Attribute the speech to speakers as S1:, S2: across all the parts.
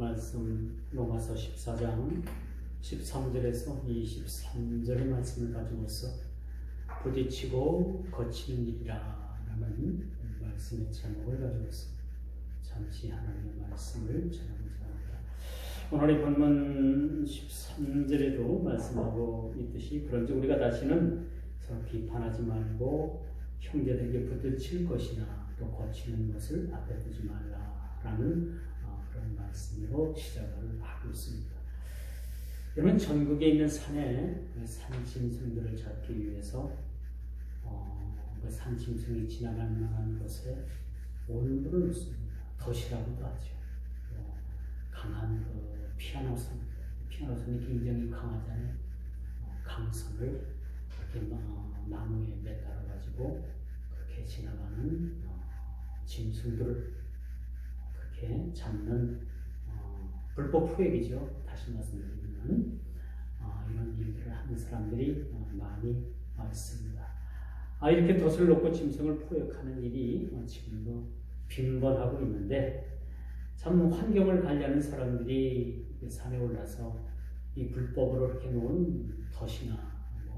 S1: 말씀 로마서 14장 13절에서 23절의 말씀을 가지고서 부딪히고 거치는 일이라 라는 말씀의 제목을 가지고서 잠시 하나님의 말씀을 전하고자 합니다. 오늘의 본문 13절에도 말씀하고 있듯이 그런즉 우리가 다시는 서로 비판하지 말고 형제들에게 부딪힐 것이나 또 거치는 것을 앞에 두지 말라라는 그런 말씀으로 시작을 하고 있습니다. 여러분, 전국에 있는 산에 산짐승들을 잡기 위해서 그 산짐승이 지나갈 만한 곳에 올무를 놓습니다. 덫이라고도 하죠. 강한 그 피아노선이 굉장히 강하잖아요. 강선을 이렇게 나무에 매달아 가지고 그렇게 지나가는 짐승들을 그렇게 잡는 불법 포획이죠. 다시 말씀드리면 이런 일들을 하는 사람들이 많이 있습니다. 이렇게 덫을 놓고 짐승을 포획하는 일이 지금도 빈번하고 있는데, 참 환경을 관리하는 사람들이 산에 올라서 이 불법으로 이렇게 놓은 덫이나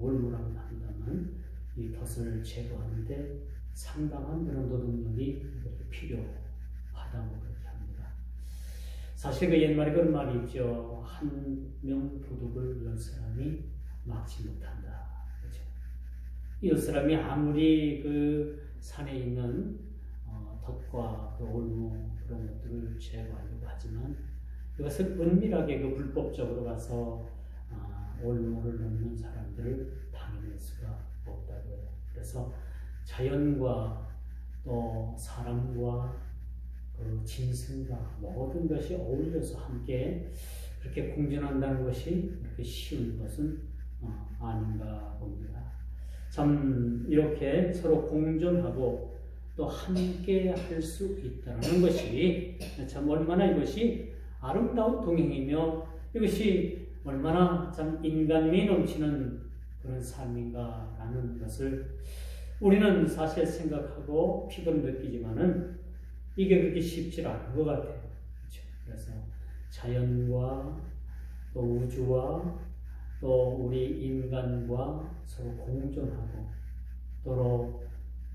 S1: 올무라고 한다면 이 덫을 제거하는데 상당한 그런 노동력이 필요하다고 그렇게 합니다. 사실 그 옛말에 그런 말이 있죠. 한 명 도둑을 10사람이 막지 못한다. 그렇죠? 10사람이 아무리 그 산에 있는 덫과 그 올무 그런 것들을 제거하려고 하지만 이것을 은밀하게 그 불법적으로 가서 올무를 놓는 사람들을 당해낼 수가 없다고 해요. 그래서 자연과 또 사람과 그 짐승과 모든 것이 어울려서 함께 그렇게 공존한다는 것이 그렇게 쉬운 것은 아닌가 봅니다. 참 이렇게 서로 공존하고 또 함께 할 수 있다는 것이 참 얼마나 이것이 아름다운 동행이며 이것이 얼마나 참 인간미 넘치는 그런 삶인가라는 것을 우리는 사실 생각하고 피곤 느끼지만은 이게 그렇게 쉽지 않은 것 같아요. 그렇죠? 그래서 자연과 또 우주와 또 우리 인간과 서로 공존하고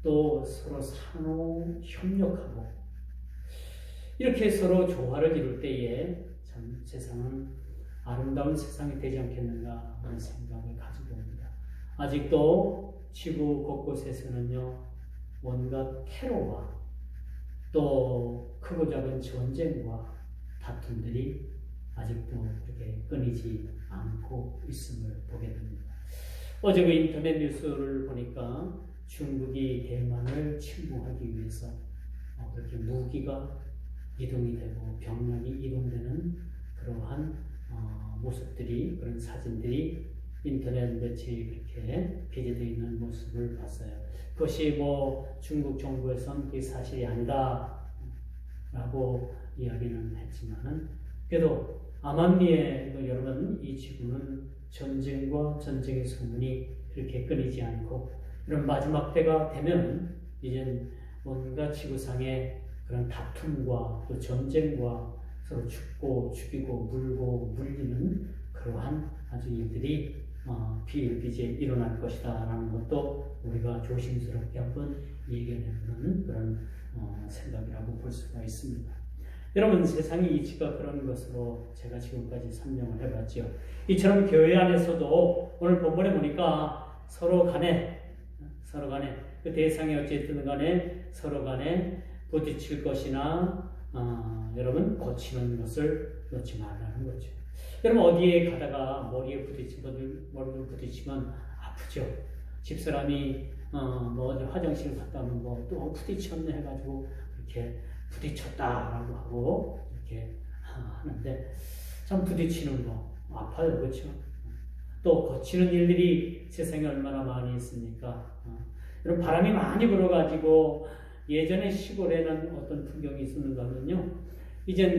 S1: 또 서로 상호 협력하고 이렇게 서로 조화를 이룰 때에 참 세상은 아름다운 세상이 되지 않겠는가 하는 생각을 가지고 옵니다. 아직도 지구 곳곳에서는요, 온갖 테러와 또 크고 작은 전쟁과 다툼들이 아직도 그렇게 끊이지 않고 있음을 보게 됩니다. 어제 그 인터넷 뉴스를 보니까 중국이 대만을 침공하기 위해서 그렇게 무기가 이동이 되고 병력이 이동되는 그러한 모습들이, 그런 사진들이 인터넷 매체에 그렇게 게재되어 있는 모습을 봤어요. 그것이 중국 정부에서는 그게 사실이 아니다 라고 이야기는 했지만은, 그래도 암암리에 여러분, 이 지구는 전쟁과 전쟁의 소문이 그렇게 끊이지 않고 이런 마지막 때가 되면 이젠 뭔가 지구상의 그런 다툼과 또 전쟁과 서로 죽고 죽이고 물고 물리는 그러한 아주 일들이 비일비재에 일어날 것이다 라는 것도 우리가 조심스럽게 한번 예견해보는 그런 생각이라고 볼 수가 있습니다. 여러분, 세상의 이치가 그런 것으로 제가 지금까지 설명을 해봤죠. 이처럼 교회 안에서도 오늘 본문에 보니까 서로 간에 그 대상이 어쨌든 간에 서로 간에 부딪힐 것이나 여러분 거치는 것을 놓지 말라는 거죠. 여러분, 어디에 가다가 머리를 부딪히면 아프죠. 집사람이 화장실 갔다 오면 또 부딪혔네 해가지고 이렇게 부딪혔다라고 하고 이렇게 하는데, 참 부딪히는 거 아파요. 그렇죠? 또 거치는 일들이 세상에 얼마나 많이 있습니까? 여러분, 바람이 많이 불어가지고 예전에 시골에는 어떤 풍경이 있었는가 하면요, 이젠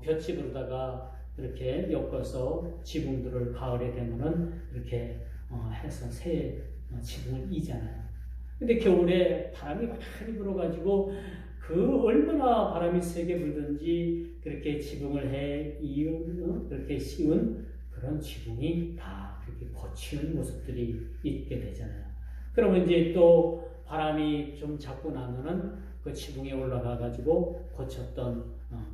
S1: 볏짚으로다가 이렇게 엮어서 지붕들을 가을에 되면은 이렇게 해서 새 지붕을 이잖아요. 근데 겨울에 바람이 많이 불어가지고 그 얼마나 바람이 세게 불든지 그렇게 지붕을 그렇게 씌운 그런 지붕이 다 그렇게 거치는 모습들이 있게 되잖아요. 그러면 이제 또 바람이 좀 잡고 나면은 그 지붕에 올라가 가지고 거쳤던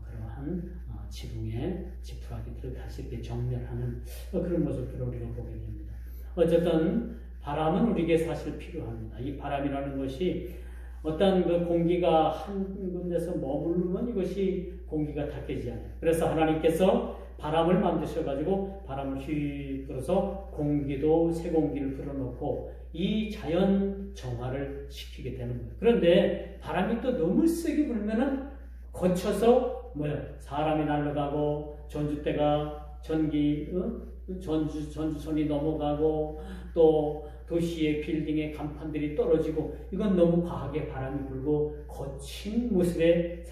S1: 그러한 지붕의 지푸라기들을 다시 이렇게 정렬하는 그런 모습들을 우리가 보게 됩니다. 어쨌든 바람은 우리에게 사실 필요합니다. 이 바람이라는 것이 어떤 그 공기가 한 군데서 머무르면 이것이 공기가 닦이지 않아요. 그래서 하나님께서 바람을 만드셔가지고 바람을 휘 불어서 공기도 새 공기를 불어넣고 이 자연 정화를 시키게 되는 거예요. 그런데 바람이 또 너무 세게 불면은 거쳐서 사람이 날아가고 전주대가 전주선이 넘어가고 또 도시의 빌딩의 간판들이 떨어지고 이건 너무 과하게 바람이 불고 거친 모습의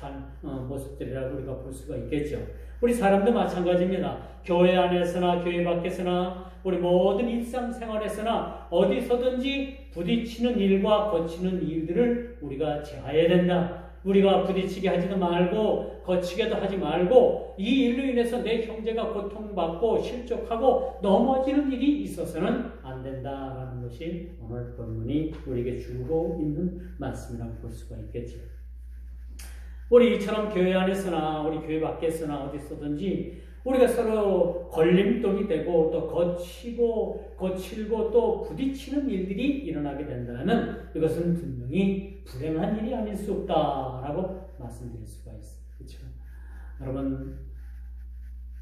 S1: 모습들이라고 우리가 볼 수가 있겠죠. 우리 사람도 마찬가지입니다. 교회 안에서나 교회 밖에서나 우리 모든 일상생활에서나 어디서든지 부딪히는 일과 거치는 일들을 우리가 제어해야 된다. 우리가 부딪히게 하지도 말고 거치게도 하지 말고 이 일로 인해서 내 형제가 고통받고 실족하고 넘어지는 일이 있어서는 안 된다라는 것이 오늘 본문이 우리에게 주고 있는 말씀이라고 볼 수가 있겠죠. 우리 이처럼 교회 안에서나 우리 교회 밖에서나 어디서든지 우리가 서로 걸림돌이 되고 또 거칠고 또 부딪히는 일들이 일어나게 된다면 이것은 분명히 불행한 일이 아닐 수 없다라고 말씀드릴 수가 있어요. 그렇죠? 여러분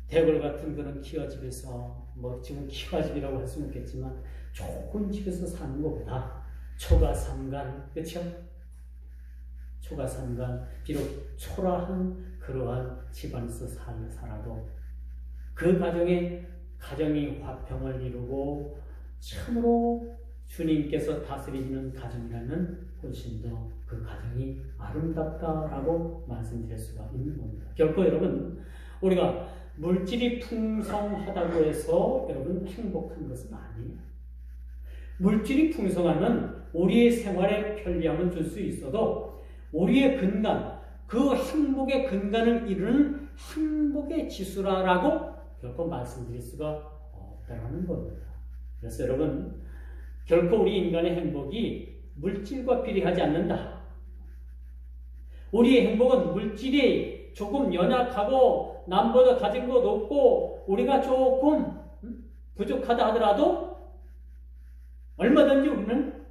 S1: 대궐 같은 그런 기와집에서 지금 기와집이라고 할 수는 없겠지만 좋은 집에서 사는 것보다 초가삼간 그렇죠? 초가삼간 비록 초라한 그러한 집안에서 살아도 그 가정이 화평을 이루고 참으로 주님께서 다스리는 가정이라면 훨씬 더 그 가정이 아름답다라고 말씀드릴 수가 있는 겁니다. 결코 여러분 우리가 물질이 풍성하다고 해서 여러분 행복한 것은 아니에요. 물질이 풍성하면 우리의 생활에 편리함을 줄 수 있어도 우리의 근간, 그 행복의 근간을 이루는 행복의 지수라고 결코 말씀드릴 수가 없다는 겁니다. 그래서 여러분 결코 우리 인간의 행복이 물질과 비례하지 않는다. 우리의 행복은 물질이 조금 연약하고 남보다 가진 것 없고 우리가 조금 부족하다 하더라도 얼마든지 우리는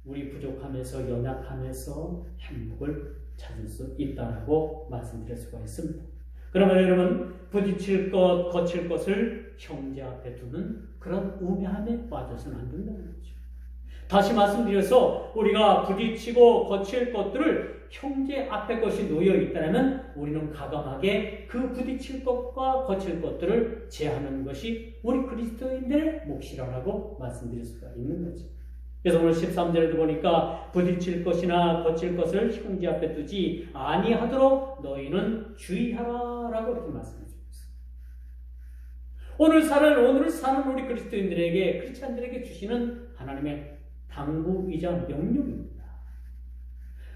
S1: 우리 부족함에서 연약함에서 행복을 찾을 수 있다라고 말씀드릴 수가 있습니다. 그러면 여러분 부딪힐 것, 거칠 것을 형제 앞에 두는 그런 우매함에 빠져서는 안 된다는 거죠. 다시 말씀드려서 우리가 부딪히고 거칠 것들을 형제 앞에 것이 놓여 있다면 우리는 과감하게 그 부딪힐 것과 거칠 것들을 제하는 것이 우리 그리스도인들의 몫이라고 말씀드릴 수가 있는 거죠. 그래서 오늘 13절에도 보니까 부딪힐 것이나 거칠 것을 형제 앞에 두지 아니하도록 너희는 주의하라라고 이렇게 말씀해 주고 있습니다. 오늘 사는 우리 그리스도인들에게 크리스찬들에게 주시는 하나님의 당부이자 명령입니다.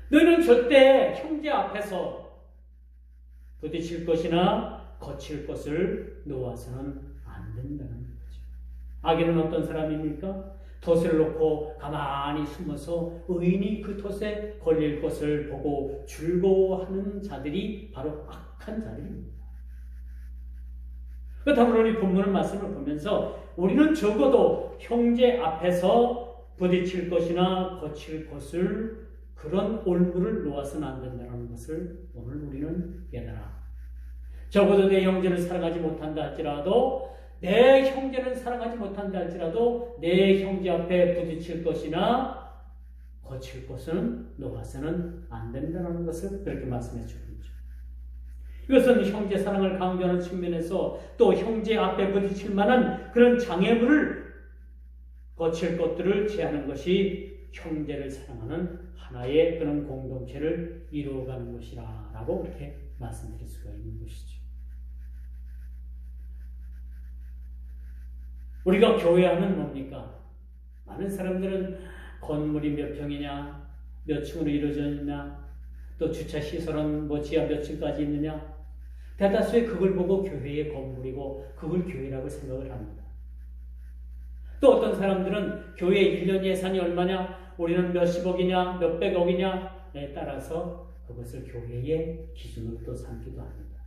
S1: 너희는 절대 형제 앞에서 부딪힐 것이나 거칠 것을 놓아서는 안 된다는 거죠. 악인은 어떤 사람입니까? 덫을 놓고 가만히 숨어서 의인이 그 덫에 걸릴 것을 보고 즐거워하는 자들이 바로 악한 자들입니다. 그렇다면 우리 본문의 말씀을 보면서 우리는 적어도 형제 앞에서 부딪힐 것이나 거칠 것을 그런 올무를 놓아서는 안 된다는 것을 오늘 우리는 깨달아. 적어도 내 형제를 사랑하지 못한다 할지라도 내 형제는 사랑하지 못한다 할지라도 내 형제 앞에 부딪힐 것이나 거칠 것은 놓아서는 안 된다는 것을 그렇게 말씀해 주는 거죠. 이것은 형제 사랑을 강조하는 측면에서 또 형제 앞에 부딪힐 만한 그런 장애물을 거칠 것들을 제하는 것이 형제를 사랑하는 하나의 그런 공동체를 이루어가는 것이라고 그렇게 말씀드릴 수가 있는 것이죠. 우리가 교회하면 뭡니까? 많은 사람들은 건물이 몇 평이냐, 몇 층으로 이루어져 있냐, 또 주차 시설은 뭐 지하 몇 층까지 있느냐? 대다수의 그걸 보고 교회의 건물이고 그걸 교회라고 생각을 합니다. 또 어떤 사람들은 교회 1년 예산이 얼마냐? 우리는 몇십억이냐? 몇백억이냐에 따라서 그것을 교회의 기준으로 또 삼기도 합니다.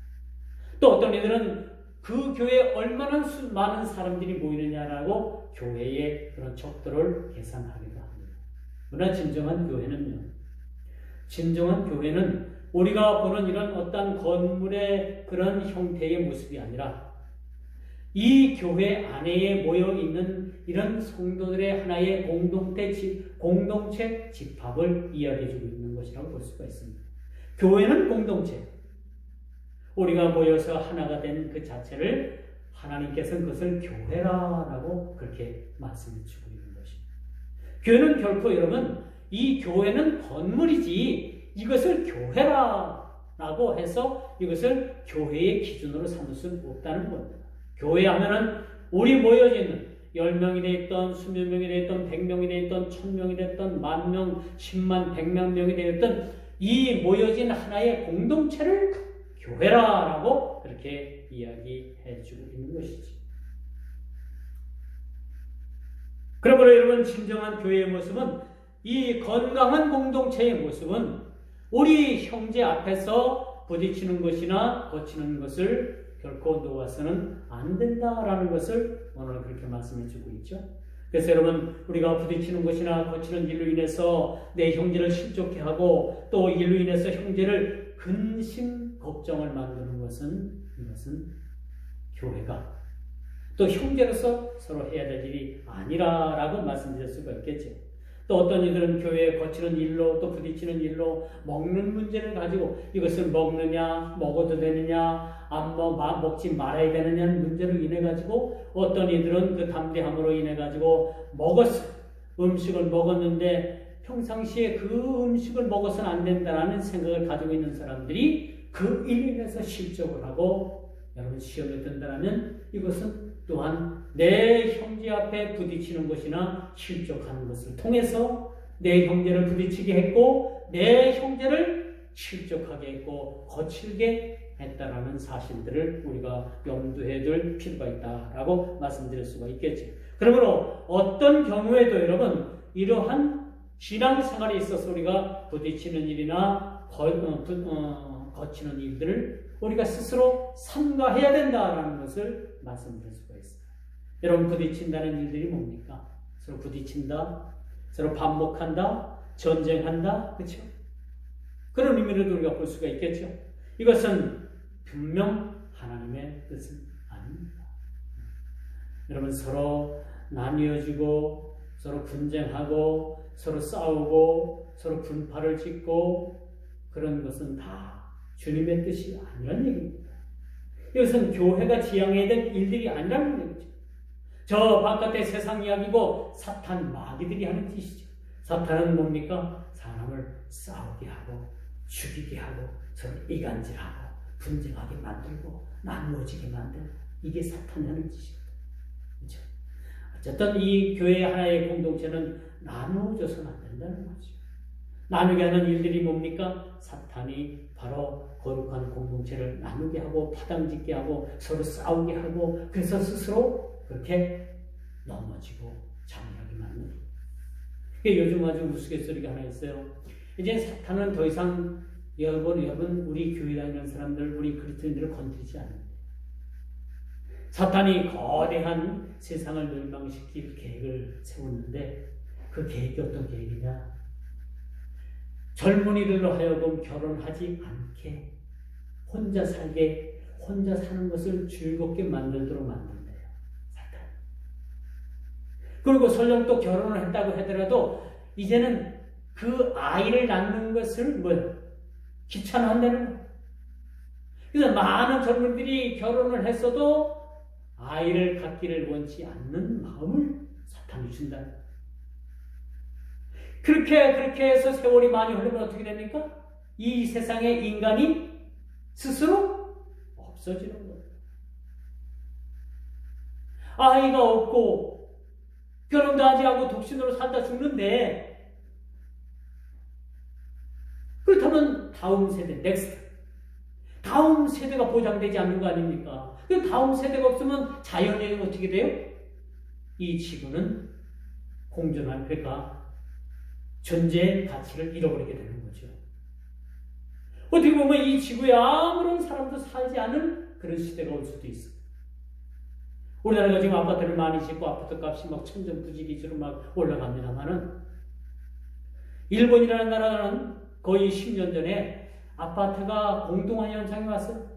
S1: 또 어떤 이들은 그 교회에 얼마나 많은 사람들이 모이느냐라고 교회의 그런 척도를 계산하기도 합니다. 그러나 진정한 교회는 우리가 보는 이런 어떤 건물의 그런 형태의 모습이 아니라 이 교회 안에 모여 있는 이런 성도들의 하나의 공동체 집합을 이야기해주고 있는 것이라고 볼 수가 있습니다. 교회는 공동체. 우리가 모여서 하나가 된 그 자체를 하나님께서는 그것을 교회라고 그렇게 말씀해 주고 있는 것입니다. 교회는 결코 여러분, 이 교회는 건물이지 이것을 교회라고 해서 이것을 교회의 기준으로 삼을 수 없다는 겁니다. 교회 하면은 우리 모여져 있는 10명이 되었던, 20명이 되었던, 100명이 되었던, 1000명이 되었던, 10,000명, 10만, 100만 명이 되었던 이 모여진 하나의 공동체를 교회라고 그렇게 이야기해 주고 있는 것이지. 그러므로 여러분, 진정한 교회의 모습은, 이 건강한 공동체의 모습은 우리 형제 앞에서 부딪히는 것이나 거치는 것을 결코 놓아서는 안 된다라는 것을 오늘 그렇게 말씀해 주고 있죠. 그래서 여러분, 우리가 부딪히는 것이나 거치는 일로 인해서 내 형제를 실족해 하고 또 일로 인해서 형제를 근심 걱정을 만드는 것은, 이것은 교회가 또 형제로서 서로 해야 될 일이 아니라라고 말씀드릴 수가 있겠죠. 또 어떤 이들은 교회에 거치는 일로 또 부딪히는 일로 먹는 문제를 가지고 이것을 먹느냐, 먹어도 되느냐, 먹지 말아야 되느냐는 문제로 인해 가지고 어떤 이들은 그 담대함으로 인해 가지고 음식을 먹었는데 평상시에 그 음식을 먹어서는 안 된다라는 생각을 가지고 있는 사람들이 그 일로 인해서 실족을 하고 여러분 시험에 든다면 이것은 또한 내 형제 앞에 부딪히는 것이나 실족하는 것을 통해서 내 형제를 부딪히게 했고 내 형제를 실족하게 했고 거칠게 했다라는 사실들을 우리가 염두해 둘 필요가 있다라고 말씀드릴 수가 있겠죠. 그러므로 어떤 경우에도 여러분 이러한 신앙생활에 있어서 우리가 부딪히는 일이나 거치는 일들을 우리가 스스로 삼가해야 된다라는 것을 말씀드릴 수가 있어요. 여러분, 부딪힌다는 일들이 뭡니까? 서로 부딪힌다, 서로 반목한다, 전쟁한다, 그렇죠? 그런 의미로도 우리가 볼 수가 있겠죠. 이것은 분명 하나님의 뜻은 아닙니다. 여러분, 서로 나뉘어지고 서로 분쟁하고 서로 싸우고 서로 분파를 짓고 그런 것은 다 주님의 뜻이 아니라는 얘기입니다. 이것은 교회가 지향해야 될 일들이 아니라는 얘기죠. 저 바깥의 세상 이야기고 사탄 마귀들이 하는 짓이죠. 사탄은 뭡니까? 사람을 싸우게 하고 죽이게 하고 서로 이간질하고 분쟁하게 만들고 나누어지게 만들고 이게 사탄이 하는 짓입니다. 그렇죠? 어쨌든 이 교회 하나의 공동체는 나누어져서는 안 된다는 거죠. 나누게 하는 일들이 뭡니까? 사탄이 바로 거룩한 공동체를 나누게 하고 파당짓게 하고 서로 싸우게 하고 그래서 스스로 그렇게 넘어지고 잠들게 만드는. 요즘 아주 우스갯소리가 하나 있어요. 이제 사탄은 더 이상 여러분 우리 교회 다니는 사람들, 우리 그리스도인들을 건드리지 않는데 사탄이 거대한 세상을 멸망시킬 계획을 세웠는데 그 계획이 어떤 계획이냐? 젊은이들로 하여금 결혼하지 않게 혼자 살게, 혼자 사는 것을 즐겁게 만들도록 만든대요. 사탄. 그리고 설령 또 결혼을 했다고 하더라도 이제는 그 아이를 낳는 것을 귀찮아한다는 거예요. 그래서 많은 젊은이들이 결혼을 했어도 아이를 갖기를 원치 않는 마음을 사탄이 준다는 거예요. 그렇게 해서 세월이 많이 흐르면 어떻게 됩니까? 이 세상에 인간이 스스로 없어지는 거예요. 아이가 없고 결혼도 하지 않고 독신으로 살다 죽는데 그렇다면 다음 세대, 넥스트. 다음 세대가 보장되지 않는 거 아닙니까? 그 다음 세대가 없으면 자연이 어떻게 돼요? 이 지구는 공존할, 그러니까 존재의 가치를 잃어버리게 되는 거죠. 어떻게 보면 이 지구에 아무런 사람도 살지 않은 그런 시대가 올 수도 있어요. 우리나라가 지금 아파트를 많이 짓고 아파트 값이 막 천정부지기로 막 올라갑니다만은 일본이라는 나라는 거의 10년 전에 아파트가 공동화 현상이 왔어요.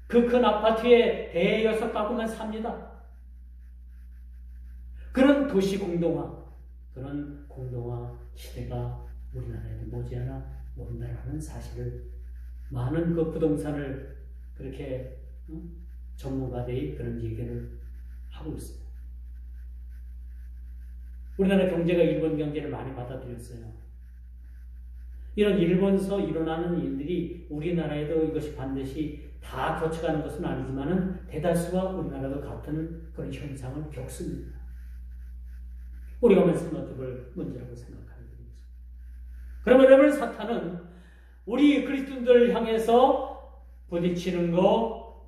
S1: 그 큰 아파트에 대여섯 가구만 삽니다. 그런 도시 공동화, 그런 공동화 시대가 우리나라에도 머지않아 온다라는 사실을 많은 그 부동산을 그렇게 전문가들이 그런 얘기를 하고 있어요. 우리나라 경제가 일본 경제를 많이 받아들였어요. 이런 일본서 일어나는 일들이 우리나라에도 이것이 반드시 다 거쳐가는 것은 아니지만은 대다수가 우리나라도 같은 그런 현상을 겪습니다. 우리가 말씀드릴 문제라고 생각하는 거죠. 그러면 여러분, 사탄은 우리 그리스도인들 향해서 부딪히는 거,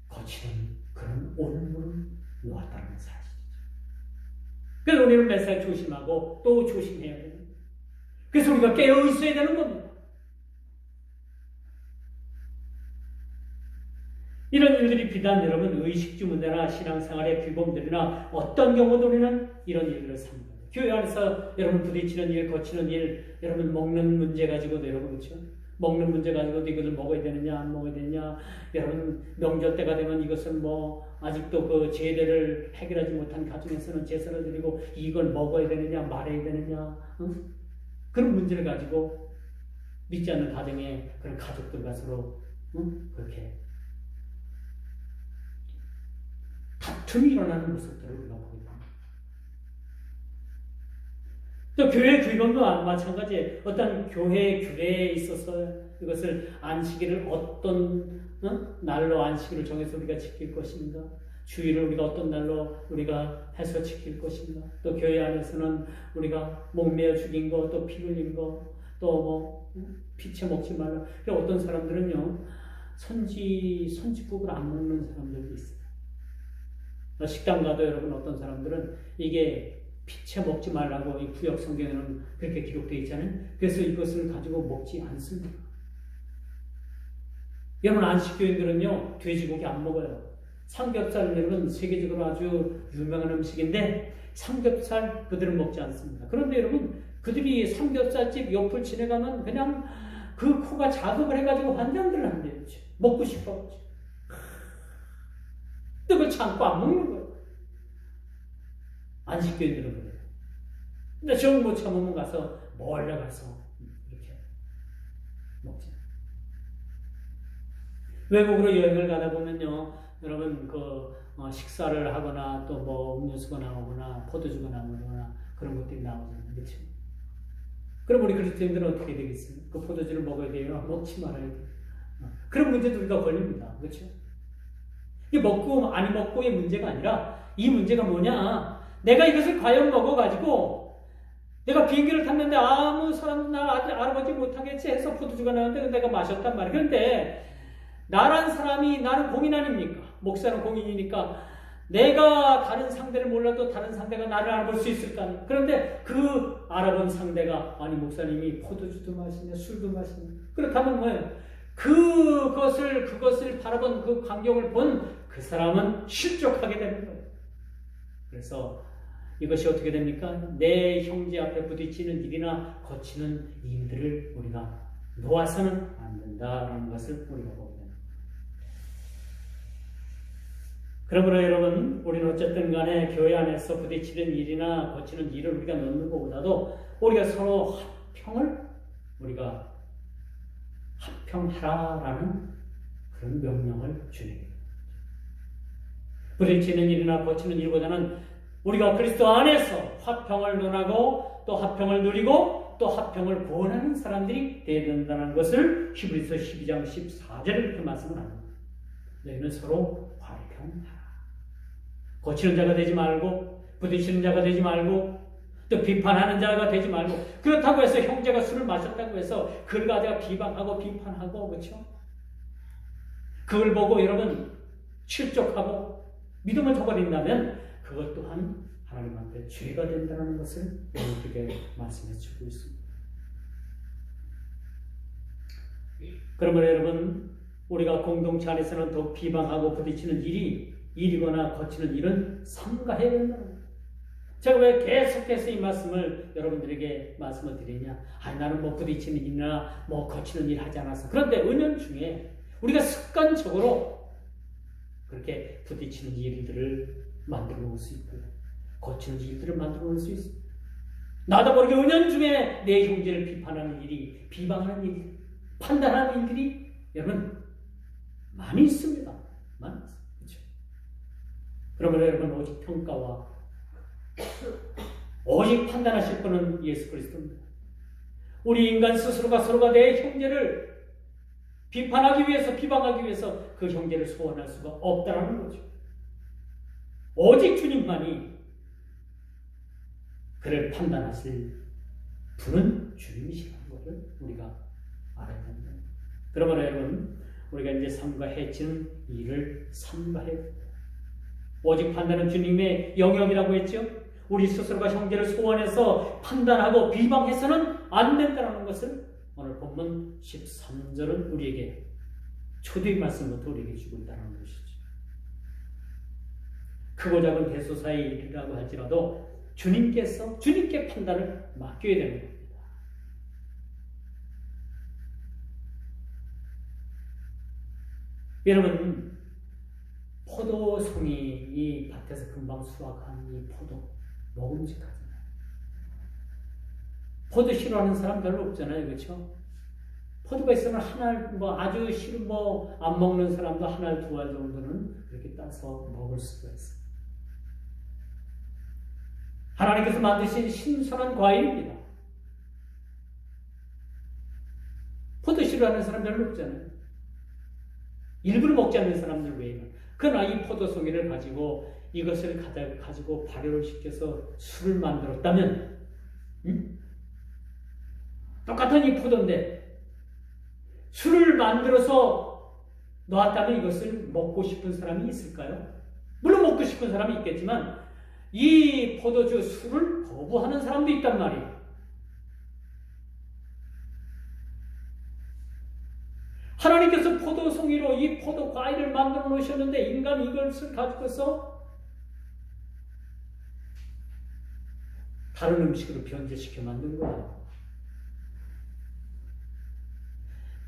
S1: 거치는 그런 올무를 놓았다는 사실이죠. 그래서 우리는 매사에 조심하고 또 조심해야 돼요. 그래서 우리가 깨어 있어야 되는 겁니다. 이런 일들이 비단 여러분 의식주 문제나 신앙생활의 규범들이나 어떤 경우도 우리는 이런 일들을 삽니다. 교회 안에서 여러분 부딪히는 일, 거치는 일, 여러분 먹는 문제 가지고도 여러분 그렇죠? 먹는 문제 가지고도 이것을 먹어야 되느냐 안 먹어야 되느냐, 여러분 명절 때가 되면 이것을 뭐 아직도 그 제대를 해결하지 못한 가정에서는 제사를 드리고 이걸 먹어야 되느냐 말아야 되느냐, 응? 그런 문제를 가지고 믿지 않는 가정에 그런 가족들과 서로 그렇게 다툼이 일어나는 모습들을 우리가 보게 됩니다. 또 교회 규범도 마찬가지예요. 어떤 교회 규례에 있어서 이것을 안식일을 어떤 날로 안식일을 정해서 우리가 지킬 것인가, 주일을 우리가 어떤 날로 우리가 해서 지킬 것인가, 또 교회 안에서는 우리가 목매어 죽인 거, 또 피 흘린 거, 또 뭐 피채 먹지 말라. 어떤 사람들은요 선지국을 안 먹는 사람들도 있어요. 식당 가도 여러분 어떤 사람들은 이게 피채 먹지 말라고 이 구약 성경에는 그렇게 기록되어 있잖아요. 그래서 이것을 가지고 먹지 않습니다. 여러분 안식교인들은요 돼지고기 안 먹어요. 삼겹살 여러분 세계적으로 아주 유명한 음식인데 삼겹살 그들은 먹지 않습니다. 그런데 여러분 그들이 삼겹살집 옆을 지나가면 그냥 그 코가 자극을 해가지고 환장들을 한대요. 먹고 싶어가지고 그걸 참고 안 먹는 거예요. 안식교인들은 그래요. 근데 정 못 참으면 가서 몰래 가서 이렇게 먹죠. 외국으로 여행을 가다 보면요, 여러분 식사를 하거나 또 뭐 음료수가 나오거나 포도주가 나오거나 그런 것들이 나오잖아요, 그렇죠? 그럼 우리 그리스도인들은 어떻게 되겠어요? 그 포도주를 먹어야 돼요? 먹지 말아야 돼요? 그런 문제도 우리가 걸립니다, 그렇죠? 이게 먹고 아니 먹고의 문제가 아니라 이 문제가 뭐냐? 내가 이것을 과연 먹어가지고 내가 비행기를 탔는데 아무 사람도 날 알아보지 못하겠지 해서 포도주가 나왔는데 내가 마셨단 말이에요. 그런데 나란 사람이 나는 공인 아닙니까? 목사는 공인이니까 내가 다른 상대를 몰라도 다른 상대가 나를 알아볼 수 있을까? 그런데 그 알아본 상대가 아니 목사님이 포도주도 마시냐 술도 마시냐, 그렇다면 뭐예요? 그것을 바라본 그 광경을 본 그 사람은 실족하게 되는 거예요. 그래서 이것이 어떻게 됩니까? 내 형제 앞에 부딪히는 일이나 거치는 일들을 우리가 놓아서는 안 된다라는 것을 우리가 보게 됩니다. 그러므로 여러분, 우리는 어쨌든 간에 교회 안에서 부딪히는 일이나 거치는 일을 우리가 놓는 것보다도 우리가 서로 합평하라라는 그런 명령을 주는 부딪히는 일이나 거치는 일보다는 우리가 그리스도 안에서 화평을 논하고 또 화평을 누리고 또 화평을 구원하는 사람들이 되어야 된다는 것을 히브리서 12장 14절에 이렇게 말씀을 합니다. 너희는 서로 화평하라. 거치는 자가 되지 말고 부딪히는 자가 되지 말고 또 비판하는 자가 되지 말고, 그렇다고 해서 형제가 술을 마셨다고 해서 그걸 가지고 비방하고 비판하고, 그렇죠? 그걸 보고 여러분 실족하고 믿음을 저버린다면 그것 또한 하나님한테 죄가 된다는 것을 우리에게 말씀해 주고 있습니다. 그러면 여러분, 우리가 공동체 안에서는 더 비방하고 부딪히는 일이거나 거치는 일은 삼가해야 된다는 거예요. 제가 왜 계속해서 이 말씀을 여러분들에게 말씀을 드리냐? 나는 뭐 부딪히는 일이나 뭐 거치는 일 하지 않았어. 그런데 은연중에 우리가 습관적으로 그렇게 부딪히는 일들을 만들어 놓을 수 있고요. 거치는 일들을 만들어 놓을 수 있습니다. 나도 모르게 은연중에 내 형제를 비판하는 일이, 비방하는 일, 판단하는 일들이 여러분 많이 있습니다. 많이 있습니다. 그렇죠? 그러면 여러분 오직 평가와 오직 판단하실 분은 예수 그리스도입니다. 우리 인간 스스로가 서로가 내 형제를 비판하기 위해서, 비방하기 위해서 그 형제를 소원할 수가 없다는 거죠. 오직 주님만이 그를 판단하실 분은 주님이시라는 것을 우리가 알아야 합니다. 그러면 여러분, 우리가 이제 삼가 해치는 일을 삼가해야 됩니다. 오직 판단은 주님의 영역이라고 했죠. 우리 스스로가 형제를 소원해서 판단하고 비방해서는 안 된다는 것을 오늘 본문 13절은 우리에게 초대의 말씀부터 우리에게 주고 있다는 것이죠. 크고 작은 대소사의 일이라고 할지라도 주님께 판단을 맡겨야 되는 겁니다. 여러분, 포도송이 이 밭에서 금방 수확한 이 포도 먹음직하잖아요. 포도 싫어하는 사람 별로 없잖아요, 그렇죠? 포도가 있으면 한 알, 아주 싫은 안 먹는 사람도 한 알, 두 알 정도는 그렇게 따서 먹을 수가 있어요. 하나님께서 만드신 신선한 과일입니다. 포도 싫어하는 사람 별로 없잖아요. 일부러 먹지 않는 사람들 외에는. 그러나 이 포도송이를 가지고 이것을 가지고 발효를 시켜서 술을 만들었다면, 똑같은 이 포도인데 술을 만들어서 놓았다면 이것을 먹고 싶은 사람이 있을까요? 물론 먹고 싶은 사람이 있겠지만 이 포도주 술을 거부하는 사람도 있단 말이에요. 하나님께서 포도송이로 이 포도 과일을 만들어 놓으셨는데 인간이 이것을 가지고서 다른 음식으로 변제시켜 만든 거예요.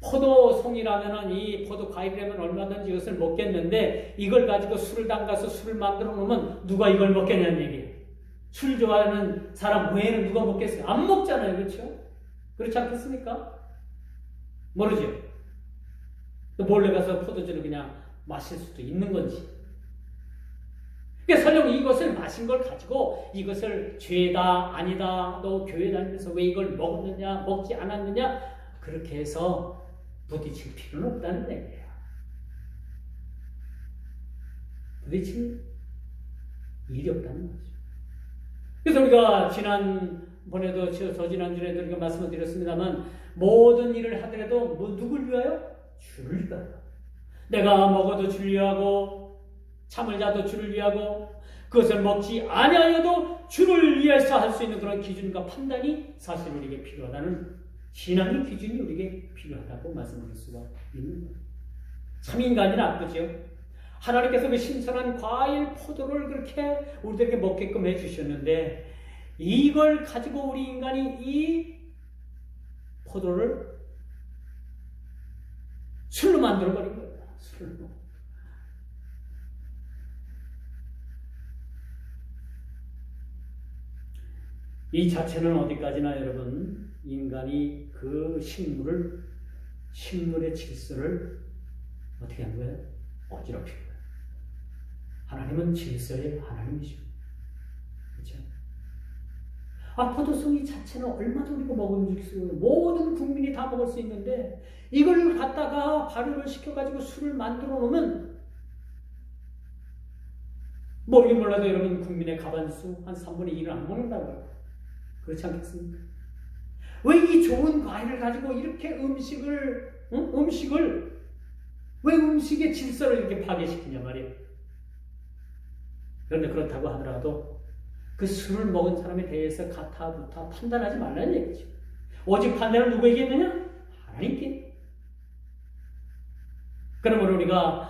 S1: 포도송이라면 이 포도 과일이라면 얼마든지 이것을 먹겠는데 이걸 가지고 술을 담가서 술을 만들어 놓으면 누가 이걸 먹겠냐는 얘기예요. 술 좋아하는 사람 외에는 누가 먹겠어요? 안 먹잖아요. 그렇죠? 그렇지 않겠습니까? 모르죠? 또 몰래 가서 포도주를 그냥 마실 수도 있는 건지. 그러니까 설령 이것을 마신 걸 가지고 이것을 죄다 아니다 너 교회 다니면서 왜 이걸 먹었느냐 먹지 않았느냐 그렇게 해서 부딪힐 필요는 없다는 얘기예요. 부딪힐 일이 없다는 거죠. 그래서 우리가 지난번에도 저지난주에도 우리가 말씀을 드렸습니다만 모든 일을 하더라도 누굴 위하여? 주를 위하여. 내가 먹어도 주를 위하고 잠을 자도 주를 위하고 그것을 먹지 아니하여도 주를 위해서 할 수 있는 그런 기준과 판단이 사실 우리에게 필요하다는 신앙의 기준이 우리에게 필요하다고 말씀드릴 수가 있는 거예요. 참 인간이 나쁘죠. 하나님께서 그 신선한 과일 포도를 그렇게 우리들에게 먹게끔 해주셨는데 이걸 가지고 우리 인간이 이 포도를 술로 만들어버린 거예요. 술로. 이 자체는 어디까지나 여러분 인간이 그 식물의 질서를 어떻게 한 거예요? 어지럽힌 거예요. 하나님은 질서의 하나님이시고 그렇죠? 포도송이 자체는 얼마든지 우리가 먹음직스러워요. 모든 국민이 다 먹을 수 있는데 이걸 갖다가 발효를 시켜가지고 술을 만들어 놓으면 모르긴 몰라도 여러분 국민의 가반수 한 3분의 1을 안 먹는다고요. 그렇지 않겠습니까? 왜 이 좋은 과일을 가지고 이렇게 왜 음식의 질서를 이렇게 파괴시키냐 말이에요. 그런데 그렇다고 하더라도 그 술을 먹은 사람에 대해서 가타부타 판단하지 말라는 얘기죠. 오직 판단은 누구에게 있느냐? 하나님께. 그러므로 우리가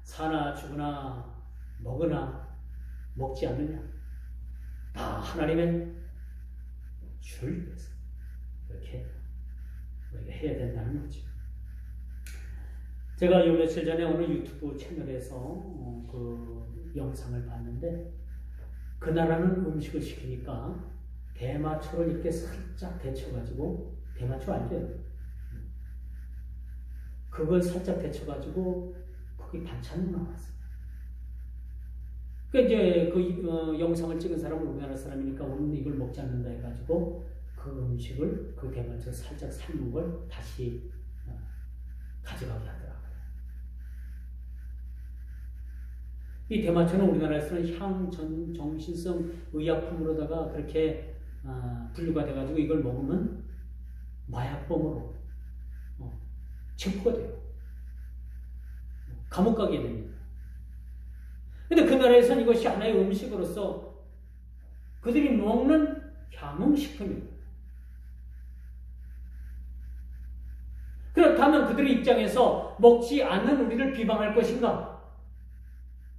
S1: 사나 죽으나 먹으나 먹지 않느냐? 다 하나님의 주를 위해서 이렇게 우리가 해야 된다는 거죠. 제가 요 며칠 전에 어느 유튜브 채널에서 그 영상을 봤는데 그 나라는 음식을 시키니까 대마초를 이렇게 살짝 데쳐가지고, 대마초 알죠? 그걸 살짝 데쳐가지고 거기 반찬으로 나왔어요. 그 이제 그 영상을 찍은 사람은 우리나라 사람이니까 우리는 이걸 먹지 않는다 해가지고 그 음식을, 그 대마초 살짝 삶은 걸 다시 가져가게 하더라고요. 이 대마초는 우리나라에서는 향정신성 의약품으로다가 그렇게 분류가 돼가지고 이걸 먹으면 마약범으로 체포가 돼요. 감옥 가게 됩니다. 근데 그 나라에서는 이것이 하나의 음식으로서 그들이 먹는 향응식품입니다. 그렇다면 그들의 입장에서 먹지 않는 우리를 비방할 것인가?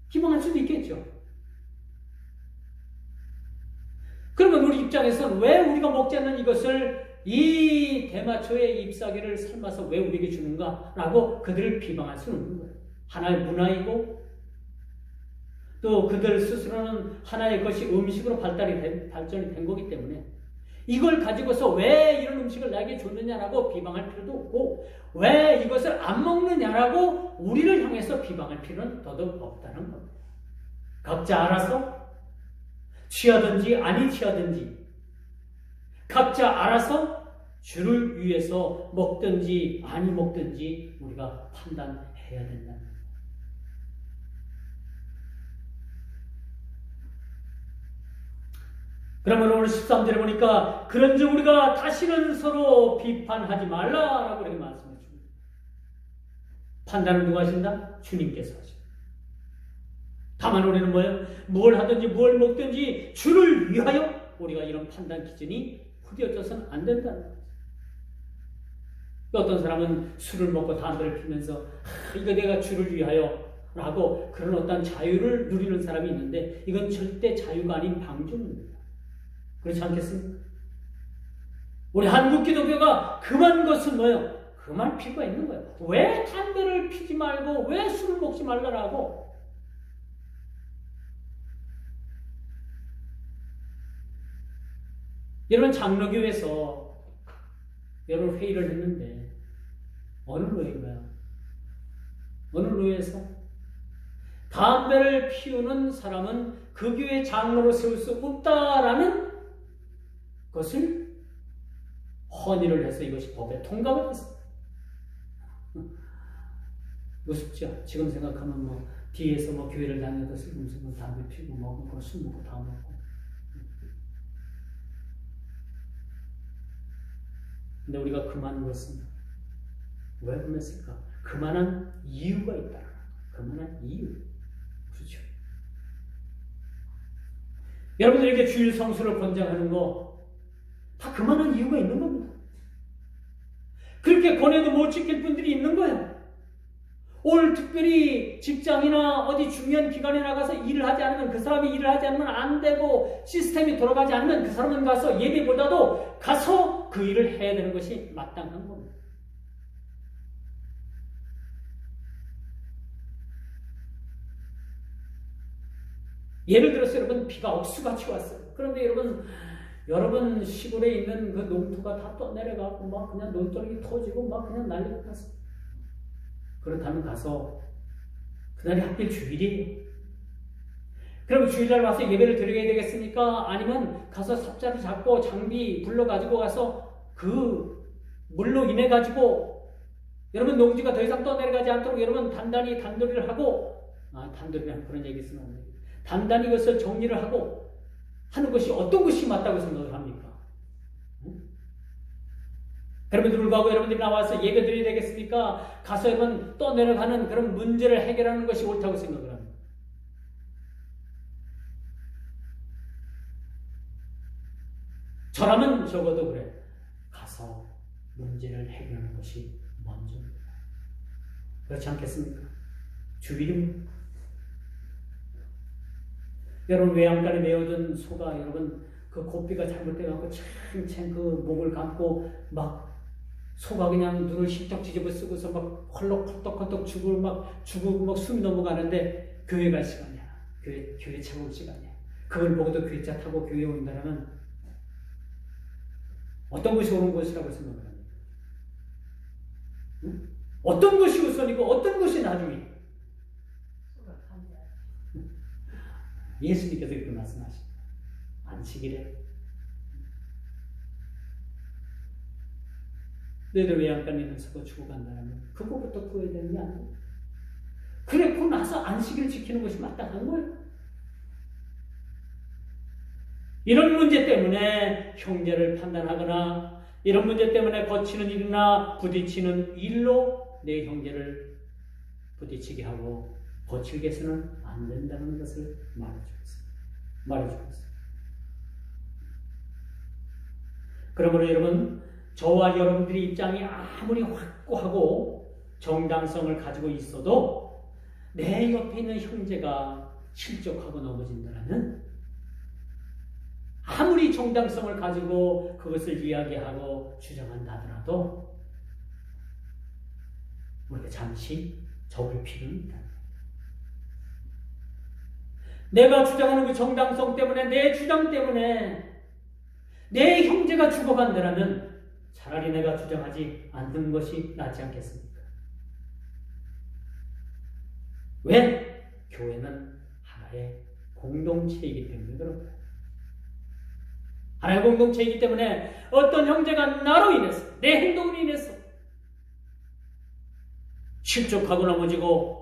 S1: 비방할 수도 있겠죠. 그러면 우리 입장에서는 왜 우리가 먹지 않는 이것을, 이 대마초의 잎사귀를 삶아서 왜 우리에게 주는가? 라고 그들을 비방할 수는 없는 거예요. 하나의 문화이고 또 그들 스스로는 하나의 것이 음식으로 발전이 된 거기 때문에 이걸 가지고서 왜 이런 음식을 나에게 줬느냐라고 비방할 필요도 없고, 왜 이것을 안 먹느냐라고 우리를 향해서 비방할 필요는 더더욱 없다는 겁니다. 각자 알아서 취하든지 아니 취하든지 각자 알아서 주를 위해서 먹든지 아니 먹든지 우리가 판단해야 된다는 겁니다. 그러면 오늘 13절에 보니까 그런즉 우리가 다시는 서로 비판하지 말라라고 이렇게 말씀해 줍니다. 판단은 누가 하신다? 주님께서 하십니다. 다만 우리는 뭐예요? 뭘 하든지 뭘 먹든지 주를 위하여 우리가 이런 판단 기준이 후려져서는 안 된다는 거죠. 어떤 사람은 술을 먹고 담배를 피면서 이거 내가 주를 위하여 라고 그런 어떤 자유를 누리는 사람이 있는데 이건 절대 자유가 아닌 방종입니다. 그렇지 않겠습니까? 우리 한국 기독교가 금한 것은 뭐예요? 금할 필요가 있는 거예요. 왜 담배를 피지 말고 왜 술을 먹지 말라라고? 여러분 장로교에서 여러 회의를 했는데 어느 노예인가요? 어느 노예에서 담배를 피우는 사람은 그 교회 장로로 세울 수 없다라는 것을 헌의를 해서 이것이 법에 통과가 됐습니다. 우습죠? 지금 생각하면 뭐 뒤에서 뭐 교회를 다녀도 슬금슬금 담배 피우고 먹고 술 먹고 다 먹고. 근데 우리가 그만한 것은 왜 그랬을까? 그만한 이유가 있다. 그만한 이유. 그렇죠? 여러분들에게 주일 성수를 권장하는 거 다 그만한 이유가 있는 겁니다. 그렇게 권해도 못 지킬 분들이 있는 거예요. 오늘 특별히 직장이나 어디 중요한 기관에 나가서 일을 하지 않으면 그 사람이 일을 하지 않으면 안 되고 시스템이 돌아가지 않으면 그 사람은 가서 예배보다도 가서 그 일을 해야 되는 것이 마땅한 겁니다. 예를 들어서 여러분 비가 억수같이 왔어요. 그런데 여러분 시골에 있는 그 농토가 다 떠내려가고 막 그냥 논두렁이 터지고 막 그냥 난리가 났어요. 그렇다면 가서 그날이 하필 주일이에요. 그럼 주일날 와서 예배를 드려야 되겠습니까? 아니면 가서 삽자를 잡고 장비 불러가지고 가서 그 물로 인해 가지고 여러분 농지가 더 이상 떠내려가지 않도록 여러분 단단히 단도리를 하고 단도리라는 그런 얘기 쓰는 거예요. 단단히 이것을 정리를 하고 하는 것이 어떤 것이 맞다고 생각을 합니까? 그럼에도 불구하고 여러분들이 나와서 예배 드려야 되겠습니까? 가서 여러분 떠내려가는 그런 문제를 해결하는 것이 옳다고 생각을 합니다. 저라면 적어도 그래. 가서 문제를 해결하는 것이 먼저입니다. 그렇지 않겠습니까? 주일은 여러분 외양간에 메어둔 소가 여러분 그 고삐가 잘못돼갖고 챙챙 그 목을 감고 막 소가 그냥 눈을 흰떡 뒤집어 쓰고서 막 헐떡헐떡 죽고 막 숨이 넘어가는데 교회 갈 시간이야. 교회 차올 시간이야. 그걸 보고도 교회차 타고 교회에 온다면 어떤 것이 옳은 것이라고 생각을 합니까? 응? 어떤 것이 우선이고 어떤 것이 나중이고? 예수님께서 이렇게 말씀하십니다. 안식일에 너희들 외양간에 있는 소가 죽어간다면 그거부터 구해야 되는 게 아니에요. 그래고 나서 안식일을 지키는 것이 마땅한 거예요. 이런 문제 때문에 형제를 판단하거나 이런 문제 때문에 거치는 일이나 부딪히는 일로 내 형제를 부딪히게 하고 거칠게 해서는 안 된다는 것을 말해주고 있습니다. 그러므로 여러분, 저와 여러분들의 입장이 아무리 확고하고 정당성을 가지고 있어도 내 옆에 있는 형제가 실족하고 넘어진다면 아무리 정당성을 가지고 그것을 이야기하고 주장한다 하더라도 우리가 잠시 접을 필요는 있다. 내가 주장하는 그 정당성 때문에 내 주장 때문에 내 형제가 죽어간다면 차라리 내가 주장하지 않는 것이 낫지 않겠습니까? 왜? 교회는 하나의 공동체이기 때문에 그런 거예요. 하나의 공동체이기 때문에 어떤 형제가 나로 인해서 내 행동으로 인해서 실족하고 넘어지고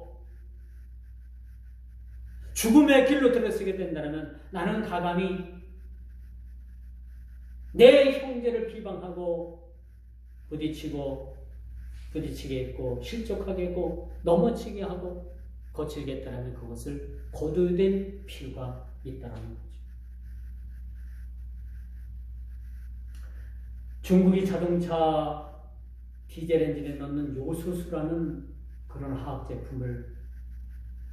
S1: 죽음의 길로 들어서게 된다면 나는 가감히 내 형제를 비방하고 부딪히게 했고 실족하게 했고 넘어지게 하고 거칠게 했다면 그것을 거둬야 될 필요가 있다는 거죠. 중국이 자동차 디젤 엔진에 넣는 요소수라는 그런 화학 제품을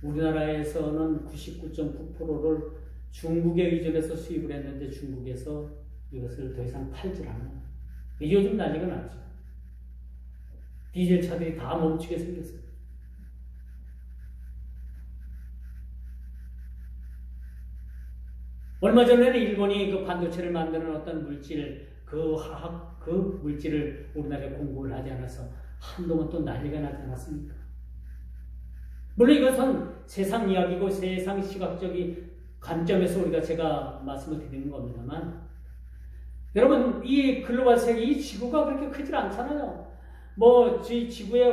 S1: 우리나라에서는 99.9%를 중국에 의존해서 수입을 했는데 중국에서 이것을 더 이상 팔질 않아요. 요즘 난리가 났죠. 디젤 차들이 다 멈추게 생겼어요. 얼마 전에는 일본이 그 반도체를 만드는 어떤 물질, 그 물질을 우리나라에 공급을 하지 않아서 한동안 또 난리가 나지 않았습니까? 물론 이것은 세상 이야기고 세상 시각적인 관점에서 제가 말씀을 드리는 겁니다만, 여러분, 이 글로벌 세계, 이 지구가 그렇게 크질 않잖아요. 지구에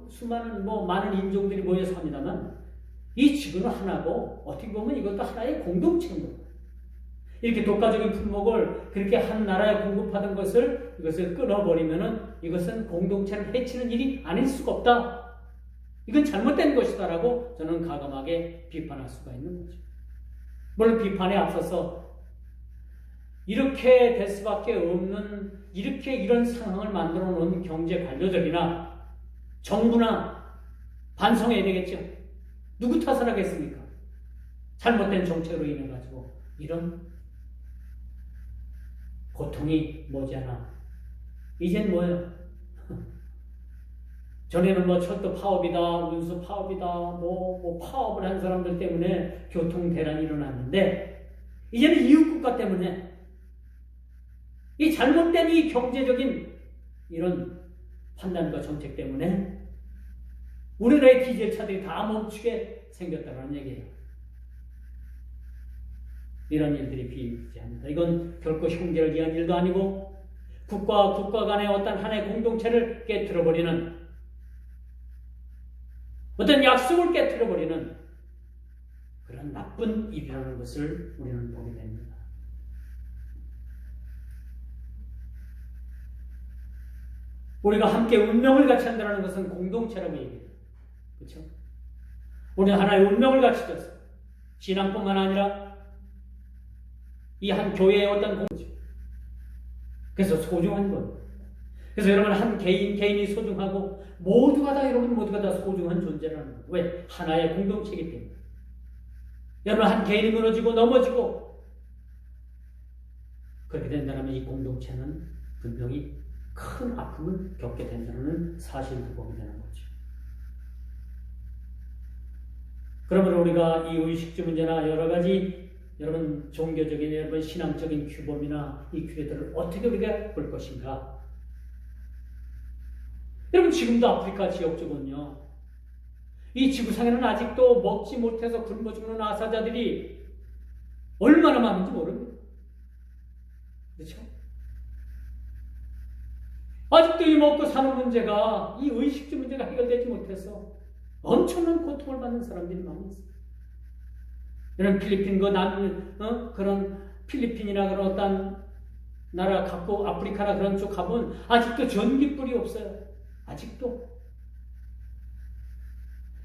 S1: 수많은 많은 인종들이 모여서 합니다만, 이 지구는 하나고, 어떻게 보면 이것도 하나의 공동체인 겁니다. 이렇게 독과적인 품목을 그렇게 한 나라에 공급하던 이것을 끊어버리면은 이것은 공동체를 해치는 일이 아닐 수가 없다. 이건 잘못된 것이다라고 저는 가감하게 비판할 수가 있는 거죠. 물론 비판에 앞서서 이렇게 될 수밖에 없는 이런 상황을 만들어 놓은 경제 관료들이나 정부나 반성해야 되겠죠. 누구 탓을 하겠습니까? 잘못된 정책으로 인해 가지고 이런 고통이 머지않아. 이젠 뭐예요? 전에는 철도 파업이다, 운수 파업이다, 파업을 한 사람들 때문에 교통 대란이 일어났는데, 이제는 이웃국가 때문에 이 잘못된 이 경제적인 이런 판단과 정책 때문에 우리나라의 디젤차들이 다 멈추게 생겼다는 얘기예요. 이런 일들이 비일비재합니다. 이건 결코 형제를 위한 일도 아니고 국가 간의 어떤 하나의 공동체를 깨트려버리는 어떤 약속을 깨트려버리는 그런 나쁜 일이라는 것을 우리는 보게 됩니다. 우리가 함께 운명을 같이 한다는 것은 공동체라고 얘기해요. 그렇죠? 우리는 하나의 운명을 같이 졌어요. 신앙뿐만 아니라 이 한 교회의 어떤 공동체. 그래서 소중한 것. 그래서 여러분 한 개인이 소중하고 모두가 다 여러분 모두가 다 소중한 존재라는 거예요. 왜? 하나의 공동체이기 때문에. 여러분 한 개인이 무너지고 넘어지고 그렇게 된다면 이 공동체는 분명히 큰 아픔을 겪게 된다는 사실을 보게 되는 거죠. 그러므로 우리가 이 의식주 문제나 여러 가지 여러분 종교적인 여러분 신앙적인 규범이나 이 규례들을 어떻게 우리가 볼 것인가? 여러분 지금도 아프리카 지역적은요. 이 지구상에는 아직도 먹지 못해서 굶어 죽는 아사자들이 얼마나 많은지 모릅니다. 그렇죠? 아직도 이 먹고 사는 문제가 이 의식주 문제가 해결되지 못해서 엄청난 고통을 받는 사람들이 많이 있어요. 이런 필리핀 그런 필리핀이나 그런 어떤 나라 갖고 아프리카나 그런 쪽 가면 아직도 전기불이 없어요. 아직도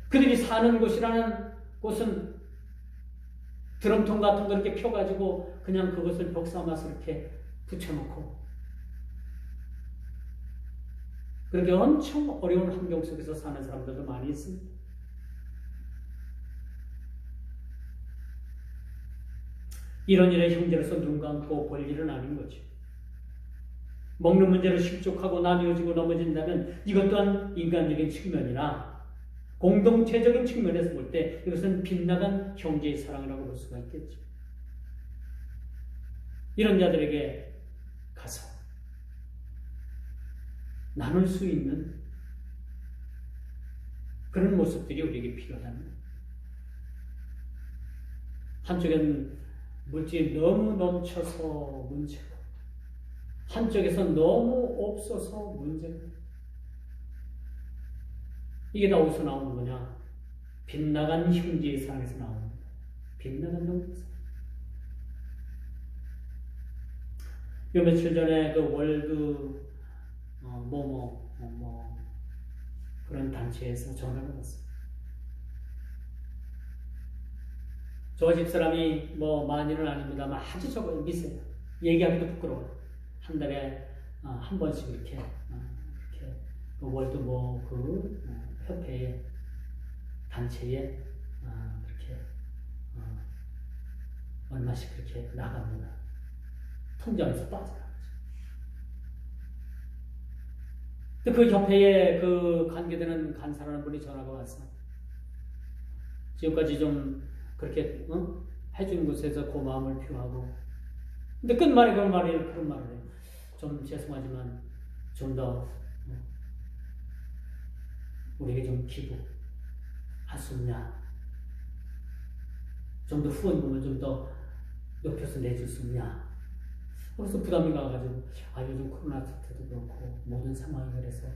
S1: 그들이 사는 곳이라는 곳은 드럼통 같은 거 이렇게 펴가지고 그냥 그것을 벽 삼아서 이렇게 붙여놓고 그렇게 엄청 어려운 환경 속에서 사는 사람들도 많이 있습니다. 이런 일에 형제로서 눈 감고 볼 일은 아닌 거죠. 먹는 문제로 실족하고 나뉘어지고 넘어진다면 이것 또한 인간적인 측면이나 공동체적인 측면에서 볼 때 이것은 빗나간 형제의 사랑이라고 볼 수가 있겠죠. 이런 자들에게 가서 나눌 수 있는 그런 모습들이 우리에게 필요합니다. 한쪽엔 물질이 너무 넘쳐서 문제고 한쪽에서 너무 없어서 문제고 이게 다 어디서 나오는 거냐? 빗나간 형제의 사랑에서 나오는 거예요. 빗나간 형제의 사랑. 요 며칠 전에 그 월드 그런 단체에서 전화를 받았어요. 저 집사람이 많이는 아닙니다만 아주 적어요. 미세요. 얘기하기도 부끄러워요. 한 달에 한 번씩 이렇게 그 월드 협회의 단체에 그렇게 얼마씩 그렇게 나갑니다. 통장에서 빠져나가죠. 그 협회에 그 관계되는 간사라는 분이 전화가 와서 지금까지 좀 그렇게 해준 곳에서 고마움을 표하고 근데 끝말에 그런 말을 해요. 좀 죄송하지만 좀 더 우리에게 좀 기부할 수 없냐? 좀 더 후원금을 좀 더 높여서 내줄 수 없냐? 그래서 부담이 가가지고 요즘 코로나 사태도 그렇고 모든 상황이 그래서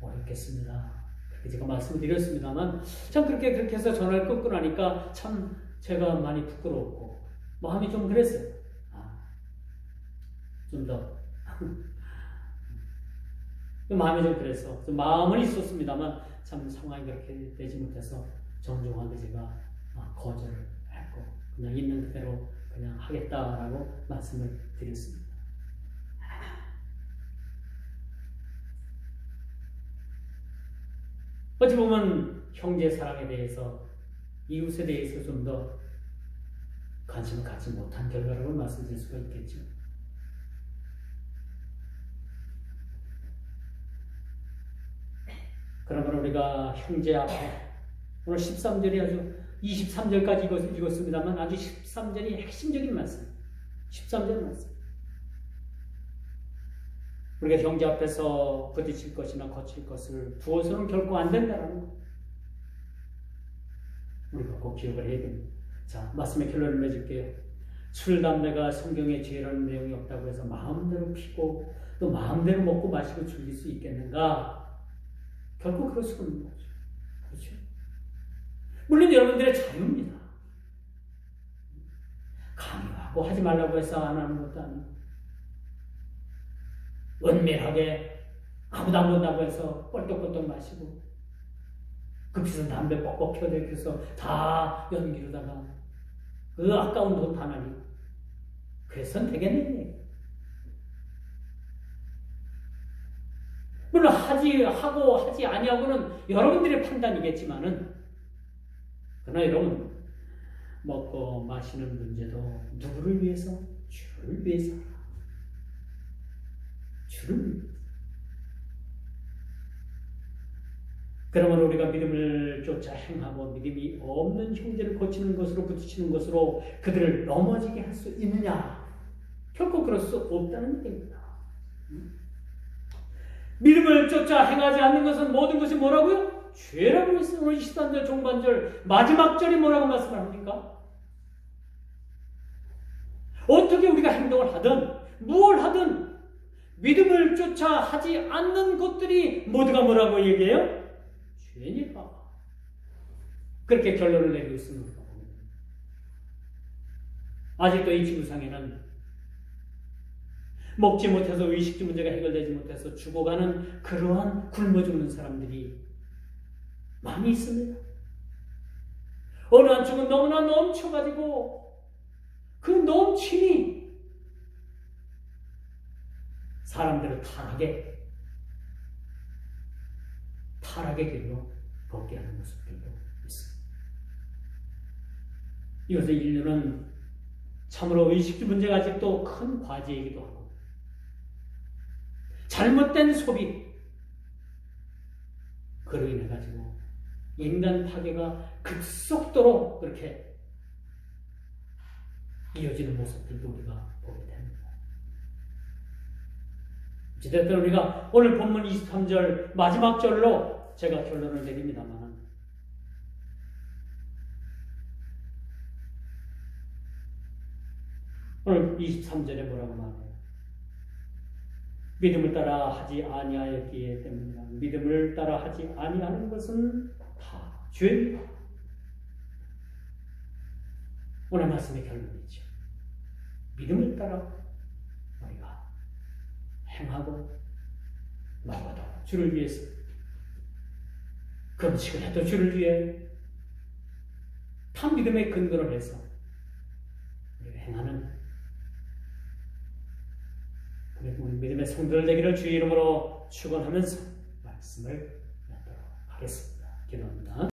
S1: 어렵겠습니다. 그렇게 제가 말씀을 드렸습니다만 참 그렇게 해서 전화를 끊고 나니까 참 제가 많이 부끄러웠고 마음이 좀 그랬어요. 좀 더 마음이 좀 그래서 마음은 있었습니다만 참 상황이 그렇게 되지 못해서 정중하게 제가 거절을 했고 그냥 있는 그대로 그냥 하겠다라고 말씀을 드렸습니다. 어찌 보면 형제 사랑에 대해서 이웃에 대해서 좀 더 관심을 갖지 못한 결과라고 말씀드릴 수가 있겠죠. 그러면 우리가 형제 앞에 오늘 13절이 아주 23절까지 읽었습니다만 아주 13절이 핵심적인 말씀 13절 말씀 우리가 형제 앞에서 부딪힐 것이나 거칠 것을 두어서는 결코 안 된다는 것 우리가 꼭 기억을 해야 됩니다. 자, 말씀의 결론을 맺을게요. 술, 담배가 성경에 죄라는 내용이 없다고 해서 마음대로 피고 또 마음대로 먹고 마시고 즐길 수 있겠는가? 결코 그럴 수 없는 거죠. 그렇죠? 물론 여러분들의 자유입니다. 강요하고 하지 말라고 해서 안 하는 것도 아니고 은밀하게 아무도 안 본다고 해서 뻘떡뻘떡 마시고 급해서 담배 뻑뻑 켜대서 다 연기로다가 그 아까운 돈 다 날리고 그래서는 되겠네. 물론 하지 아니하고는 여러분들의 판단이겠지만은 그러나 여러분 먹고 마시는 문제도 누구를 위해서? 주를 위해서. 주를 위해서. 그러면 우리가 믿음을 쫓아 행하고 믿음이 없는 형제를 거치는 것으로 부딪히는 것으로 그들을 넘어지게 할 수 있느냐? 결코 그럴 수 없다는 얘기입니다. 믿음을 쫓아 행하지 않는 것은 모든 것이 뭐라고요? 죄라고 했어요. 오늘 23절 종반절 마지막 절이 뭐라고 말씀을 합니까? 어떻게 우리가 행동을 하든 무엇을 하든 믿음을 쫓아 하지 않는 것들이 모두가 뭐라고 얘기해요? 죄니까. 그렇게 결론을 내리고 있습니다. 아직도 이 지구상에는 먹지 못해서 의식주 문제가 해결되지 못해서 죽어가는 그러한 굶어 죽는 사람들이 많이 있습니다. 어느 한쪽은 너무나 넘쳐가지고 그 넘침이 사람들을 타락의 길로 걷게 하는 모습들도 있습니다. 이것을 인류는 참으로 의식주 문제가 아직도 큰 과제이기도 하고 잘못된 소비 그로 인해 가지고 인간 파괴가 급속도로 그렇게 이어지는 모습들도 우리가 보게 됩니다. 어쨌든 우리가 오늘 본문 23절 마지막 절로 제가 결론을 내립니다만 오늘 23절에 뭐라고 말해요? 믿음을 따라 하지 아니하였기에 때문이다. 믿음을 따라 하지 아니하는 것은 다 죄입니다. 오늘 말씀의 결론이죠. 믿음을 따라 우리가 행하고 먹어도 주를 위해서 금식을 해도 주를 위해 다 믿음의 근거를 해서 우리가 행하는 우리 믿음의 성도들 되기를 주의 이름으로 축원하면서 말씀을 맺도록 하겠습니다. 기도합니다.